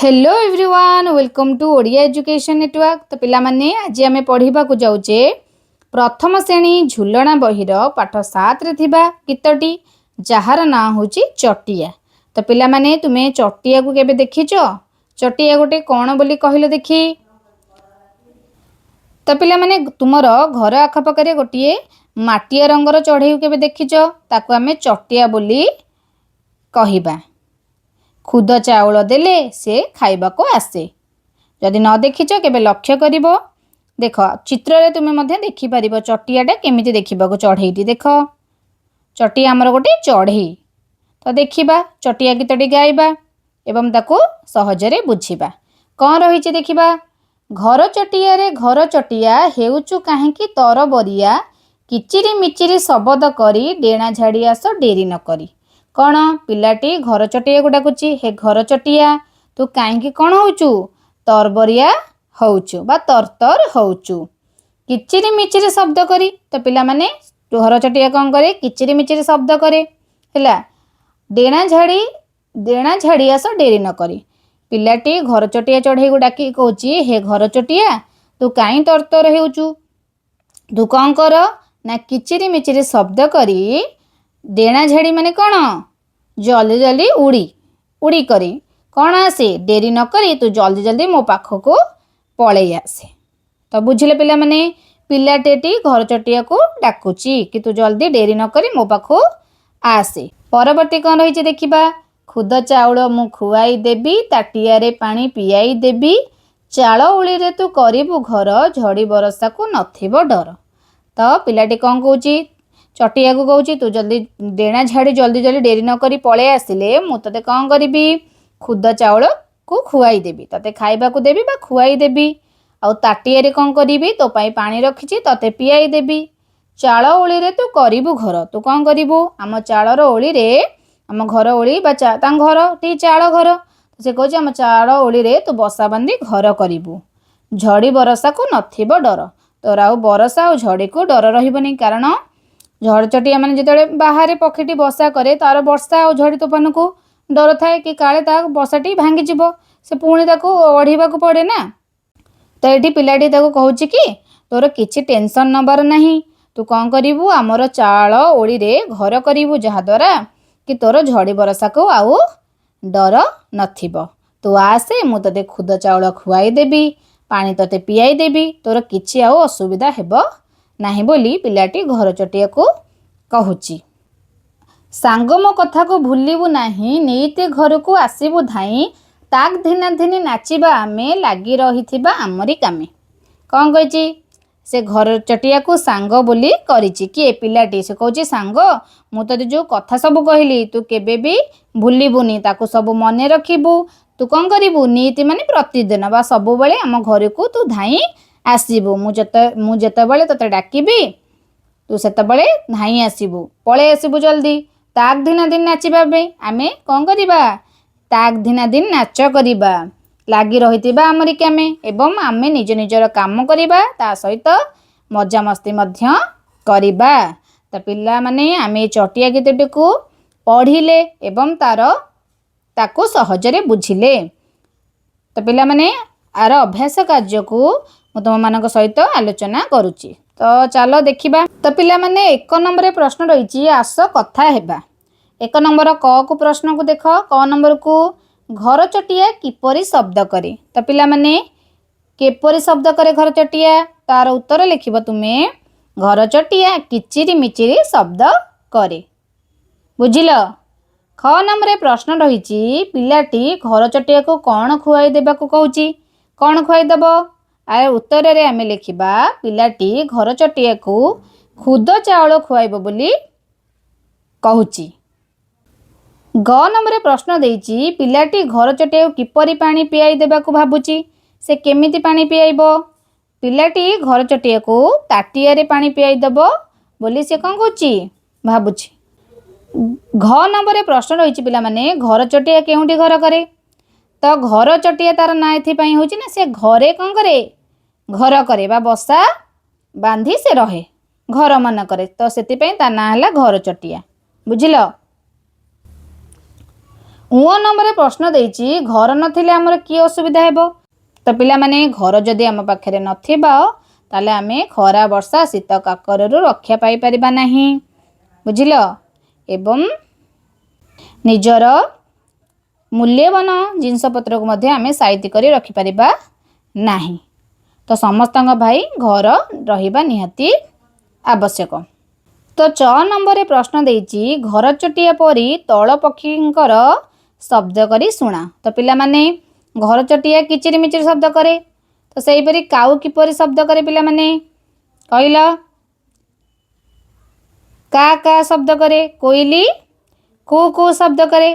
Hello everyone welcome to Odia education network. तो पिला माने आज आमे पढ़िबा को जाउचे प्रथम श्रेणी झुलना बहिर पाठ 7 रे थिबा गीतटी जहार ना होची चटिया। तो पिला माने तुमे चटिया को केबे देखिचो? चटिया गोटे कोन बोली कहिलो देखी। तो पिला माने तुमर घर आखपाखरे गोटे माटिया रंगर चढ़ेई केबे देखिचो? ताको आमे चटिया बोली कहिबा। खुद चाउल देले से खाइबा को आसे। जदि न देखिच केबे लक्ष्य करिवो। देख चित्र रे तुमे मध्ये देखि परिबो चटियाटा केमिति देखिबा को चढ़ेईटी देख। चटिया हमर गोटे चढ़ेई। तो देखिबा चटिया गीतटी गाइबा एवं ताको सहजरे बुझिबा। कौन रहिछि देखिबा। घर चटिया रे घर चटिया हेउचु काहेकि तर बरिया किचिरी मिचिरी शब्द करी डेणा झाड़ी आस डेरी न करी। कौन पिलाटी घर चटिया को डाकुची हे घर चटिया तू काईकि कौन होचु तरबरिया होचु बा तरतर होचु किचिरी मिचिरी शब्द करी। तो पिला माने घर चटिया कौन करे किचिरी मिचिरी शब्द करे हैला डेणा झाड़ी आस डेरी न करी। पिलाटी घर चटिया चढ़ेई को डाकी कहूची हे घर चटिया तू काई तरतर हेउचु तू कौन कर ना किचिरी मिचिरी शब्द करी डेणा झाड़ी माने कौन जल्दी जल्दी उड़ी उड़ी करी कौन आसे डेरी न करी तू जल्दी जल्दी मो पाख को पलई आसे। तो बुझिले पिला माने पिलाटेटी घर चटिया को डाकुची कि तू जल्दी डेरी न करी मो पाख आसे। परवर्ती कौन रही देखिबा। खुद चाउल मु खुआई देबी ताटिया रे पानी पियाई देबी चाल उली रे तू करिबु घर झड़ी बरसा को नथिबो डर। तो पिलाटी कौन कहूची चटिया को कहूची तू जल्दी डेणा झाड़ी जल्दी जल्दी डेरी न करी पळे आसिले मु तते कौन करिबी खुद चाउल को खुआई देबी तते खाइबा को देबी बा खुआई देबी आउ ताटिया रे कौन करिबी तो पाई पानी रखिची तते पियाई देबी चाल ओली रे तू करिबु घर तू कौन करिबु आम चालर ओली रे आम घर ओली बा तां घर टी चाल घर से कहूची आम चाल ओली रे तू बसा बांधी घर करिबु झड़ी बरसा को नथिबो डर। तोर आउ बरसा और झड़ी को डर रहिबनी कारण झड़ चटिया माने जिते बाहर पक्षीटी बसा करे तार वर्षा और झड़ी तोफान को डर थाए कि काले ता बसाटी भांगी जीव से पुणी ताको ओढ़ीबा को पड़े ना। तो ये पिलाटी ताको कहूची कि तोर किछि टेंशन नबार नहीं तू कौन करिबु आमर चाल ओली रे घर करिबु जहा द्वारा कि तोर झड़ी बरसा को आउ डर नथिबो। तू आसे मु तते खुद चाउल खुआई देबी पानी तते पियाई देबी तोर किछि आउ असुविधा हेबो नाही बोली पिलाटी घर चटिया को कहूची। सांग मो कथा को भूलिबु नाही नीते घर को आसीबु धाई ताक धिना धिनी नाचिबा आमे लागी रहिथिबा आमरी कामे। कौन कहिची से घर चटिया को सांग बोली करिची कि पिलाटी से कहूची सांग मु तते जो कथा सब कहली तू केबे भी भूलिबुनी ताको सब मने रखिबु तू कौन करिबु नीति माने प्रतिदिन बा सब बेले आम घर को तू धाई आसीबु मु जते बेले तते डाकिबी तू सेते बेले धाई आसीबु पळे आसीबु जल्दी ताक दिना दिन नाचिबा बे आमे कौन करिबा ताक दिना दिन नाच करिबा लागी रहितिबा आमरी कामे एवं आमे निज निजर काम करिबा ता सहित मजा मस्ती मध्य करिबा। त पिल्ला माने आमे चटिया गीतटी को पढ़िले एवं ताको सहजरे बुझिले। तो पिल्ला माने आर अभ्यास कार्य को मु तुम मानक सहित आलोचना करुची। तो चलो देखिबा। तो पिला माने 1 नंबर प्रश्न रही आस कथा हेबा। 1 नंबर क को प्रश्न को देख क नंबर को घर चटिया किपरि शब्द करे। तो पिला माने किपरि शब्द करे घर चटिया तार उत्तर लिखिबो तुमे घर चटिया किचिरी मिचिरी शब्द करे बुझिल। ख नंबर प्रश्न रही पिलाटी घर चटिया को कौन खुआई देबा को कहूची कौन खुआई देबो आर उत्तर रे आमे लिखिबा पिलाटी घर चटिया को खुद चाउल खुआइबो बोली कहूची। ग नंबर प्रश्न देइची पिलाटी घर चटिया को किपरि पानी पियाई देबा को भाबुची से केमिति पानी पियाइबो पिलाटी घर चटिया को ताटिया रे पानी पियाई देबो बोली से कौन कहूची भाबुची। घ नंबर प्रश्न रही पिला माने घर चटिया केउंटी घर करे। तो घर चटिया तार ना एथिपाई होची ना से घरे कौन करे घर करे बा बसा बांधी से रहे घर मन करे तो सेति पई ता ना हला घर चटिया बुझिल। उ नंबर प्रश्न देइछि घर नथिले हमर की असुविधा हेबो। तो पिला माने घर जदि आम पाखरे नथिबा ताले आमे खरा वर्षा शीत काकररू रक्षा पाई परिबा नाही। बुझिलो। एवं निजर मूल्यवान जिनसपत्र को मध्य आमे साइती करी रखि परिबा नाही। तो समस्त भाई घर रहिबा निहाती आवश्यक। तो 6 नंबर प्रश्न देइछि घर चटिया परी तल पक्षींकर शब्द करी शुणा। तो पिला माने घर चटिया किचिरी मिचिरी शब्द करे। तो सही परी काऊ किपरि शब्द करे पिला माने कहला। का का शब्द करे। कोइली कू कू शब्द करे।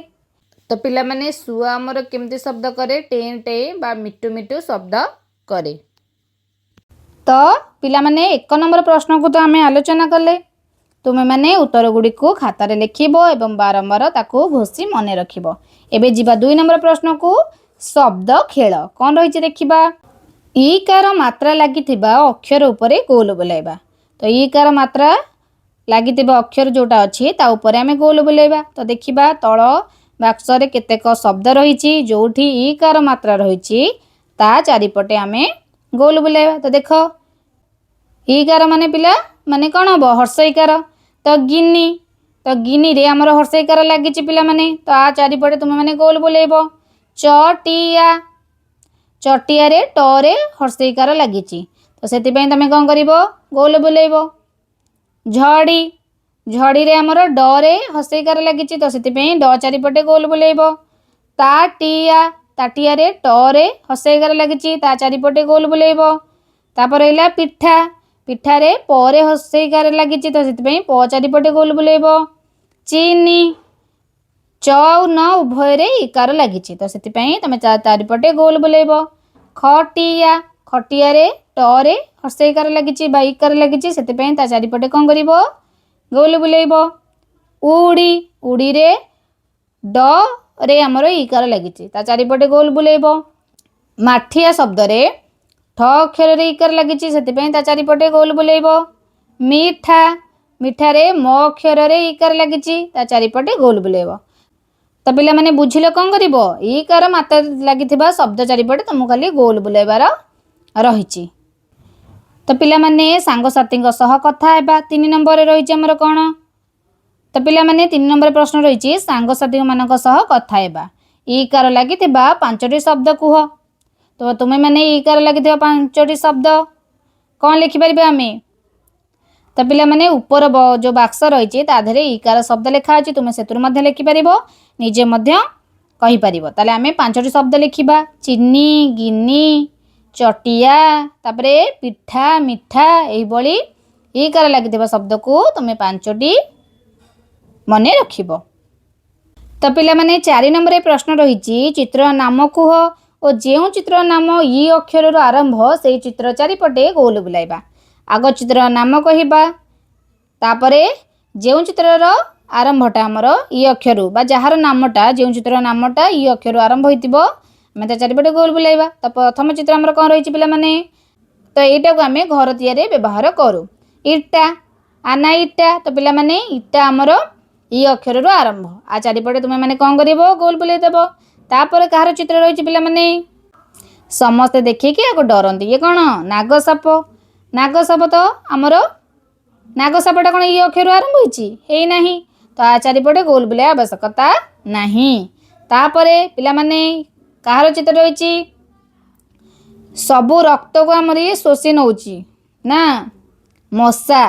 तो पिला माने सुआ हमर केमती शब्द करे टें टें बा मिटू मिटू शब्द करे। तो पिला माने 1 नंबर प्रश्न को तो आमे आलोचना कले। तुमे माने उत्तर गुडी को खातारे लिखिबो एवं बारंबार ताको घोषी मने रखिबो। एबे जिबा 2 नंबर प्रश्न को शब्द खेल कौन रही देखिबा। ईकार मात्रा लागिथिबा अक्षर उपरे गोल बुलाइबा। तो ईकार मात्रा लागिथिबा अक्षर जोटा अछि ता उपरे आमे गोल बुलाइबा। तो देखिबा तळ बाक्सरे केतेक शब्द रहिछि जोठी ईकार मात्रा रहिछि ता चारिपटे आमे गोल बुलाइबा। तो देखो ईकार माने पिला माने कौन हम हर्षईकार। तो गिनी। तो गिनी रे आमर हर्षईकार लगी पिला माने। तो आ चारिपटे तुम माने गोल बुलेब। चटिया। चटिया रे टरे हर्षईकार लगी। तो से तुम कौन कर गोल बुलेब। झड़ी। झड़ी रे आमर डरे हर्षईकार लगी। तो से ड चारिपटे गोल बुलेब। ताटिया। ताटिया रे टरे हर्षईकार लगी ता चारिपटे गोल बुलेब। तापर रहिला पिठा। पिठारे परे हर्षईकार लगी तो से प चारिपटे गोल बुलेब। चीनी। च न उभय रे इकार लगी तो से तुम चारिपटे गोल बुलेब। खटिया। खटिया रे टरे हर्षईकार लगी बा इकार लगी से चारिपटे कौन कर गोल बुलेब। उड़ी। उड़ी रे ड रे आमर इकार लगी चारिपटे गोल बुलेब। माठिया शब्द रे ठ अक्षर रे इकार लगी से चारिपटे गोल बुलेब। मीठा। मीठा रे म अक्षर रे इकार लगी चारिपटे गोल बुलेब। तो पिला माने बुझिले कौन कर ईकार मात्रा लगी शब्द चारिपटे तुमको खाली गोल बुलाइबार रही। तो पिला माने सांगसाथी सह कथा हेबा 3 नंबर रही आमर कौन। तो पिला माने 3 नंबर प्रश्न रही सांगसाथी मानक सह कथा हेबा। ईकार लगी 5टी शब्द कुह। तो तुम्हें मैंने ईकार लगी 5टी शब्द कौन लिखिपर आम। तो पिला माने ऊपर जो बाक्स रही ताधे ईकार शब्द लिखा अच्छी तुम्हें से लिखिपर निजे कहीपर। ताले आम 5टी शब्द लिखा चीनी गिनी चटिया तापरे पिठा मिठा यही ईकार लगी शब्द को तुम्हें 5टी मन रख। तो पिला माने 4 नंबर प्रश्न रही चित्र नाम कुह और जो चित्र नाम ई अक्षर आरंभ से चित्र चारिपटे गोल बुलाइबा। आग चित्र नाम कहवा तापरे जो चित्रर आरंभटा आमर ई अक्षर बा जार नामटा जो चित्र नामटा ई अक्षर आरंभ होइतिबो आमे ता चारिपटे गोल बुलाइबा। तो प्रथम चित्र आमर कौन रही पिला माने। तो एटा को आमे घर तैयारी व्यवहार करू। इटा। आना इटा। तो पिला माने इटा आमर ई अक्षर आरंभ आ चारिपटे तुम मैंने कौन कर गोल बुलाई देव। तापर कहार चित्र रही पिला माने समस्ते देखिकी आगे डरती ये कौन नागसाप। नागसाप तो आमर नागसापटा कौन ये अक्षर आरंभ होई नहीं। तो आ चारिपटे गोल बुलाई आवश्यकता नहीं। तापरे पिला माने कहार चित्र रही सबू रक्त को आमर ये शोषी नौची ना मशा।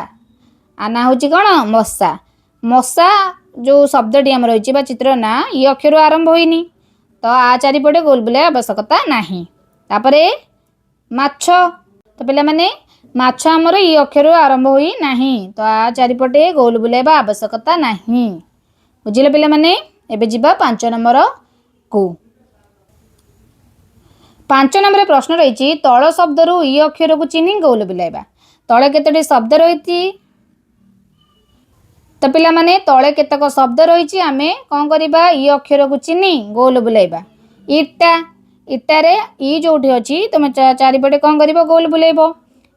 आना हूँ कौन मशा। मशा जो शब्दटी आम रही चित्र ना ये अक्षर आरंभ होइनी। तो आ चारिपटे गोल बुलाई आवश्यकता नहीं। तापरे माछ। तो पिला माने माछ आमर ई अक्षर आरंभ होई नहीं। तो आ चारिपटे गोल बुलाइबा आवश्यकता नहीं। बुझिले पिला माने। एबे जिबा 5 नंबर को। 5 नंबर प्रश्न रही तल शब्द रु ई अक्षर को चिन्ह गोल बुलाइबा। तले केतोटी शब्द रही। तो पिला माने तले केतक शब्द रही आमे कौन करबा ई अक्षर को चिन्ह गोल बुलाइबा। इटा। इटारे ई जोठी अच्छी तुम चारिपटे कौन कर गोल बुलाइब।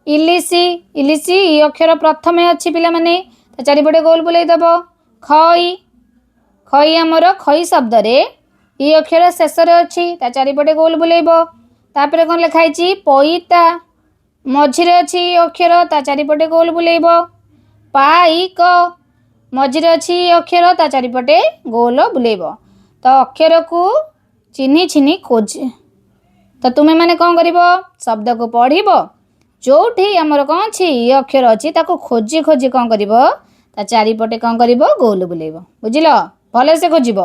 इलिसी। इलिसी ई अक्षर प्रथम अच्छी पिला माने चारिपटे गोल बुलाई देव। खई। खई आमर खई शब्द रे ଇ ଅକ୍ଷର ଶେଷରେ ଅଛି, ତା ଚାରିପଟେ ଗୋଲ ବୁଲେଇବ। ତାପରେ କ'ଣ ଲେଖା ହେଇଛି? ପଇତା। ମଝିରେ ଅଛି ଇ ଅକ୍ଷର, ତା ଚାରିପଟେ ଗୋଲ ବୁଲେଇବ। ପାଇକ। ମଝିରେ ଅଛି ଇ ଅକ୍ଷର, ତା ଚାରିପଟେ ଗୋଲ ବୁଲେଇବ। ତ ଅକ୍ଷରକୁ ଚିହ୍ନି ଖୋଜି। ତ ତୁମେମାନେ କ'ଣ କରିବ? ଶବ୍ଦକୁ ପଢ଼ିବ। ଯେଉଁଠି ଆମର କ'ଣ ଅଛି? ଇ ଅକ୍ଷର ଅଛି, ତାକୁ ଖୋଜି କ'ଣ କରିବ? ତା ଚାରିପଟେ କ'ଣ କରିବ? ଗୋଲ ବୁଲେଇବ। ବୁଝିଲ? ଭଲସେ ଖୋଜିବ।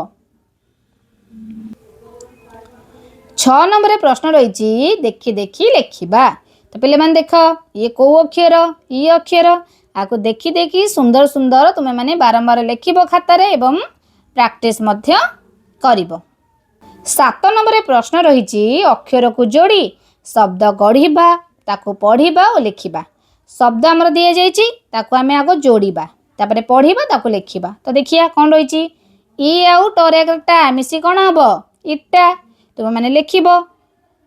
6 ନମ୍ବରରେ ପ୍ରଶ୍ନ ରହିଛି ଦେଖି ଲେଖିବା। ତ ପିଲାମାନେ ଦେଖ, ଇଏ କୋଉ ଅକ୍ଷର? ଇ ଅକ୍ଷର। ଆକୁ ଦେଖି ସୁନ୍ଦର ତୁମେମାନେ ବାରମ୍ବାର ଲେଖିବ ଖାତାରେ ଏବଂ ପ୍ରାକ୍ଟିସ୍ ମଧ୍ୟ କରିବ। 7 ନମ୍ବରରେ ପ୍ରଶ୍ନ ରହିଛି ଅକ୍ଷରକୁ ଯୋଡ଼ି ଶବ୍ଦ ଗଢ଼ିବା, ତାକୁ ପଢ଼ିବା ଓ ଲେଖିବା। ଶବ୍ଦ ଆମର ଦିଆଯାଇଛି, ତାକୁ ଆମେ ଆଗ ଯୋଡ଼ିବା, ତାପରେ ପଢ଼ିବା, ତାକୁ ଲେଖିବା। ତ ଦେଖିବା କ'ଣ ରହିଛି? ଇ ଆଉ ଟରେଟା ମିଶି କ'ଣ ହେବ? ଇଟା। ତୁମେମାନେ ଲେଖିବ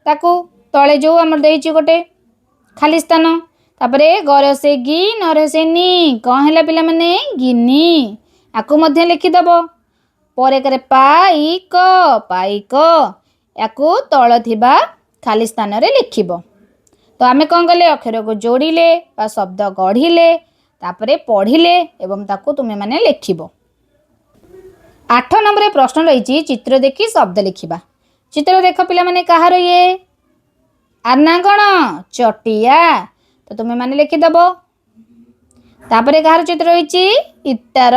ତାକୁ। ତଳେ ଯେଉଁ ଆମର ଦେଇଛି ଗୋଟେ ଖାଲି ସ୍ଥାନ। ତାପରେ ଗରେ ସେ ଗି ନରେ ସେ ନି, କ'ଣ ହେଲା ପିଲାମାନେ? ଗିନି। ଆକୁ ମଧ୍ୟ ଲେଖିଦେବ। ପରେ ପାଇକ। ୟାକୁ ତଳ ଥିବା ଖାଲି ସ୍ଥାନରେ ଲେଖିବ। ତ ଆମେ କ'ଣ କଲେ? ଅକ୍ଷରକୁ ଯୋଡ଼ିଲେ ବା ଶବ୍ଦ ଗଢ଼ିଲେ, ତାପରେ ପଢ଼ିଲେ ଏବଂ ତାକୁ ତୁମେମାନେ ଲେଖିବ। 8 ନମ୍ବରରେ ପ୍ରଶ୍ନ ରହିଛି ଚିତ୍ର ଦେଖି ଶବ୍ଦ ଲେଖିବା। ଚିତ୍ର ଦେଖ ପିଲାମାନେ, କାହାର ଇଏ? ଆର ନାଁ କ'ଣ? ଚଟିଆ। ତ ତୁମେମାନେ ଲେଖିଦେବ। ତାପରେ କାହାର ଚିତ୍ର ରହିଛି? ଇଟାର।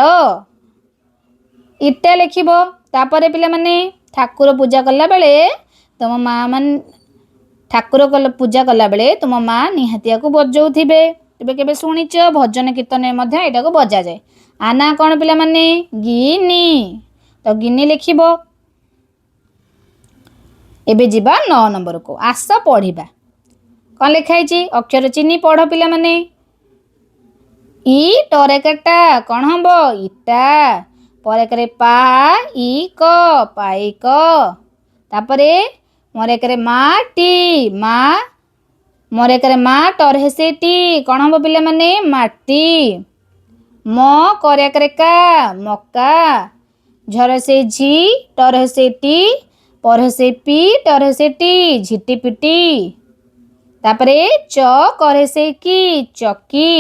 ଇଟା ଲେଖିବ। ତାପରେ ପିଲାମାନେ ଠାକୁର ପୂଜା କଲାବେଳେ ତୁମ ମା ମାନେ ପୂଜା କଲାବେଳେ ତୁମ ମା ନିହାତି ୟାକୁ ବଜାଉଥିବେ। ତେବେ କେବେ ଶୁଣିଛ? ଭଜନ କୀର୍ତ୍ତନରେ ମଧ୍ୟ ଏଇଟାକୁ ବଜାଯାଏ। ଆ ନାଁ କ'ଣ ପିଲାମାନେ? ଗିନି। ତ ଗିନି ଲେଖିବ। ଏବେ ଯିବା 9 ନମ୍ବରକୁ। ଆସ ପଢ଼ିବା। କ'ଣ ଲେଖା ହେଇଛି? ଅକ୍ଷର ଚିହ୍ନି ପଢ଼ ପିଲାମାନେ। ଇ ଟରେକାଟା କ'ଣ ହେବ? ଇଟା। ପରେ ପାଇକ। ତାପରେ ମରେକରେ ମାଟି। ମରେକରେ ମା ଟରହେସେଟି, କ'ଣ ହେବ ପିଲାମାନେ? ମାଟି। ମ କରେକରେ କା, ମକା। ଝରସେ ଝି ଟରହେସେଟି, ପରହେସେ ପି ଟରହେସେଟି, ଝିଟିପିଟି। ତାପରେ ଚ କରେସେ କି, ଚକି।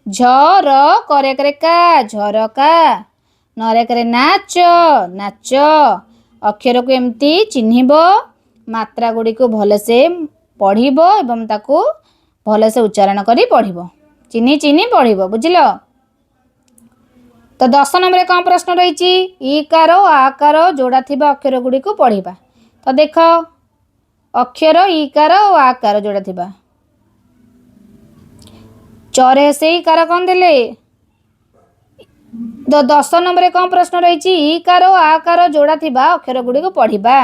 ଝର କରେକରେ କା, ଝରକା। ନରେକରେ ନାଚ, ନାଚ। ଅକ୍ଷରକୁ ଏମିତି ଚିହ୍ନିବ, ମାତ୍ରା ଗୁଡ଼ିକୁ ଭଲସେ ପଢ଼ିବ ଏବଂ ତାକୁ ଭଲସେ ଉଚ୍ଚାରଣ କରି ପଢ଼ିବ। ଚିହ୍ନି ପଢ଼ିବ। ବୁଝିଲ? ତ 10 ନମ୍ବରରେ କ'ଣ ପ୍ରଶ୍ନ ରହିଛି? ଇକାର ଓ ଆକାର ଯୋଡ଼ା ଥିବା ଅକ୍ଷର ଗୁଡ଼ିକୁ ପଢ଼ିବା। ତ ଦେଖ, ଅକ୍ଷର ଇକାର ଓ ଆକାର ଯୋଡ଼ା ଥିବା। ଚରେ ସେଇ କାର କ'ଣ ଦେଲେ? 10 ନମ୍ବରରେ କ'ଣ ପ୍ରଶ୍ନ ରହିଛି? ଇକାର ଓ ଆକାର ଯୋଡ଼ା ଥିବା ଅକ୍ଷର ଗୁଡ଼ିକୁ ପଢ଼ିବା।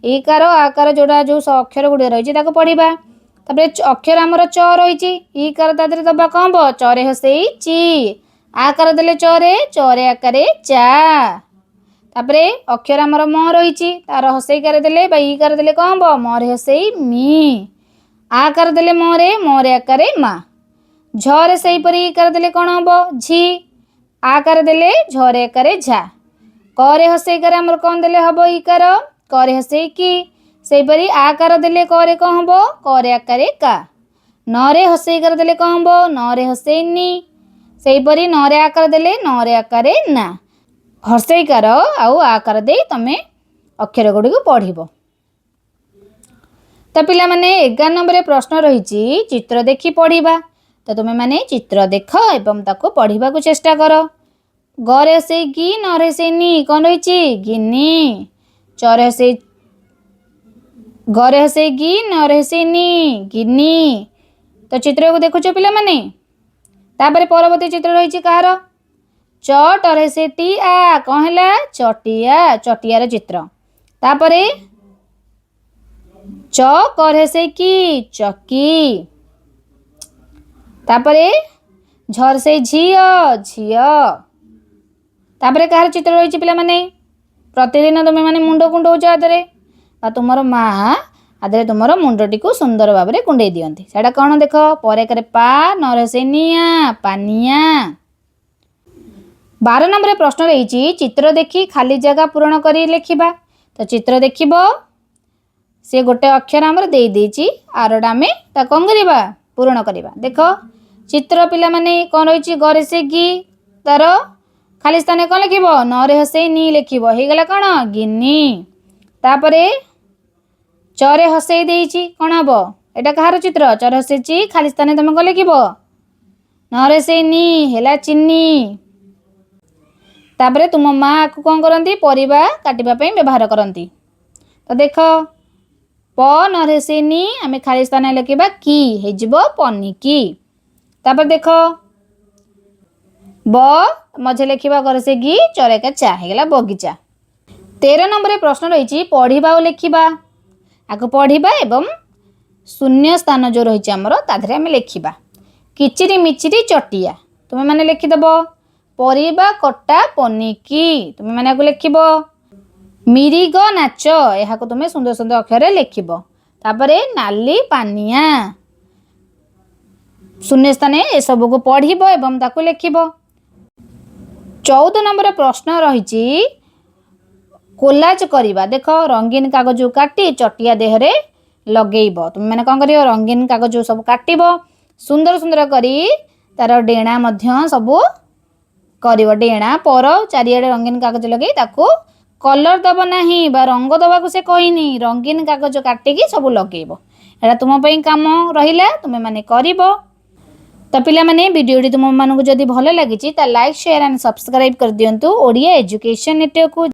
ଇକାର ଓ ଆକାର ଯୋଡ଼ା ଯେଉଁ ଅକ୍ଷର ଗୁଡ଼ିକ ରହିଛି ତାକୁ ପଢ଼ିବା। ତାପରେ ଅକ୍ଷର ଆମର ଚ ରହିଛି, ଇକାର ତା ଦେହରେ ଦେବା କ'ଣ ହେବ? ଚରେ ହସେଇ ଚି। ଆକାର ଦେଲେ ଚରେ ଆକାରେ ଚା। ତାପରେ ଅକ୍ଷର ଆମର ମ ରହିଛି, ତାର ହସେଇକାର ଦେଲେ ବା ଇକାର ଦେଲେ କ'ଣ ହେବ? ମରେ ହସେଇ ମି। ଆକାର ଦେଲେ ମରେ ଆକାରେ ମା। ଝରେ ସେହିପରି ଇକାର ଦେଲେ କ'ଣ ହେବ? ଝି। ଆକାର ଦେଲେ ଝରେ ଆକାରେ ଝା। କରେ ହସେଇକାର ଆମର କ'ଣ ଦେଲେ ହେବ? ଇକାର। କରେ ହସେଇ କି। ସେହିପରି ଆକାର ଦେଲେ କରେ କ'ଣ ହେବ? କରେ ଆକାରେ କା। ନରେ ହସେଇକାର ଦେଲେ କ'ଣ ହେବ? ନରେ ହସେଇ ନି। ସେହିପରି ନରେ ଆକାର ଦେଲେ ନରେ ଆକାରେ ନା। ହର୍ଷେଇକାର ଆଉ ଆକାର ଦେଇ ତମେ ଅକ୍ଷର ଗୁଡ଼ିକୁ ପଢ଼ିବ। ତ ପିଲାମାନେ 11 ନମ୍ବରରେ ପ୍ରଶ୍ନ ରହିଛି ଚିତ୍ର ଦେଖି ପଢ଼ିବା। ତ ତୁମେମାନେ ଚିତ୍ର ଦେଖ ଏବଂ ତାକୁ ପଢ଼ିବାକୁ ଚେଷ୍ଟା କର। ଗରେ ସେଇ ଗି ନରେ ସେଇ ନି, କ'ଣ ରହିଛି? ଗିନି। ଚରେ ସେଇ ଗରେ ସେଇ ଗି ନରେ ସେଇ ନି, ଗିନି। ତ ଚିତ୍ରକୁ ଦେଖୁଛ ପିଲାମାନେ? ତାପରେ ପରବର୍ତ୍ତୀ ଚିତ୍ର ରହିଛି କାହାର? ଚ ଟରେ ସେ ଟି ଆ, କ'ଣ ହେଲା? ଚଟିଆ। ଚଟିଆର ଚିତ୍ର। ତାପରେ ଚ କରେ ସେ କି, ଚକି। ତାପରେ ଝର ସେ ଝିଅ, ଝିଅ। ତାପରେ କାହାର ଚିତ୍ର ରହିଛି ପିଲାମାନେ? ପ୍ରତିଦିନ ତୁମେମାନେ ମୁଣ୍ଡ କୁଣ୍ଡଉଛ ଆଦେହରେ, ବା ତୁମର ମା ଆଦେହରେ ତୁମର ମୁଣ୍ଡଟିକୁ ସୁନ୍ଦର ଭାବରେ କୁଣ୍ଡେଇ ଦିଅନ୍ତି। ସେଇଟା କ'ଣ ଦେଖ? ପରେ କରେ ପା ନରେ ସେ ନିଆଁ, ପାନିଆ। 12 ନମ୍ବରରେ ପ୍ରଶ୍ନ ରହିଛି ଚିତ୍ର ଦେଖି ଖାଲି ଜାଗା ପୂରଣ କରି ଲେଖିବା। ତ तो चित्र देखिब से गोटे अक्षर आमर दे देछि आरटा आमे ता कोन करबा पूर्ण करबा। देख चित्र पिला माने कोन रहिछि गरे से गि तार खाली स्थान कोन लिखिब न रे हसे नी लिखिब हे गला कोन गिनी। तापरे चरे हसे देछि कोन हबो एटा कहार चित्र चरे हसेछि खाली स्थान तुम कोन लिखिब न रे से नी हेला चिन्नी। तापरे तुम माँ को कौन करती परिबा काटिबा पई व्यवहार करती। तो देख प न रे से नी आमे खाली स्थान लिखिबा की हे जिवो पनिकी। तापर देख ब मझे लिखिबा घर से गी चरेका चा हे गेला बगीचा। 13 नंबर प्रश्न रही पढ़िबा और लिखिबा आको पढ़िबा एवं शून्य स्थान जो रही आमर ताधरे आमे लिखिबा। किचिरी मिचिरी चटिया तुमे माने लिखिदेब परिबा कटा पनिकी तुमे माने आको लिखिब। मिरिग नाच यह तुम सुंदर सुंदर अक्षर लिखिब। तापरे नाली पानिया शून्य स्थान ए सब को पढ़िब एवं ताको लिखिब। 14 नंबर प्रश्न रही कोलाज करिबा। देख रंगीन कागज काटी चटिया देहरे लगेइब तुम मैंने कौन कर रंगीन कागज सब काटिब सुंदर सुंदर करी तार डेणा मध्य सब कर डेणा पर चारिआडे रंगीन कागज लगे ताको कलर दब नहीं बा रंग दबा से कहनी रंगीन कागज काटिकी सब लगेइब। एटा तुम पई काम रहिला तुमे माने करिब। तो पिला माने वीडियोटी तुम मानक जदि भल लगी ता लाइक शेयर एंड सब्सक्राइब कर दियंतु ओडिया एजुकेशन नेटवर्क को।